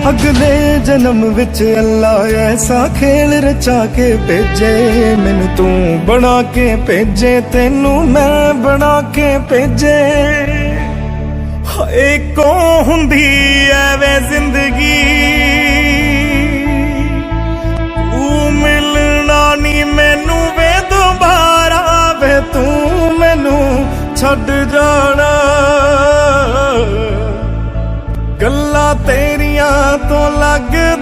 अगले जन्म विच अल्लाह ऐसा खेल रचा के भेजे मैनू, तू बना के भेजे तेनू मैं बना के भेजे। हाय को हुंदी ऐवे जिंदगी, तू मिलना नी मैनू वे दोबारा वे, तू मैनू छड्ड जाना। गल्लां तेरियां तो लगदा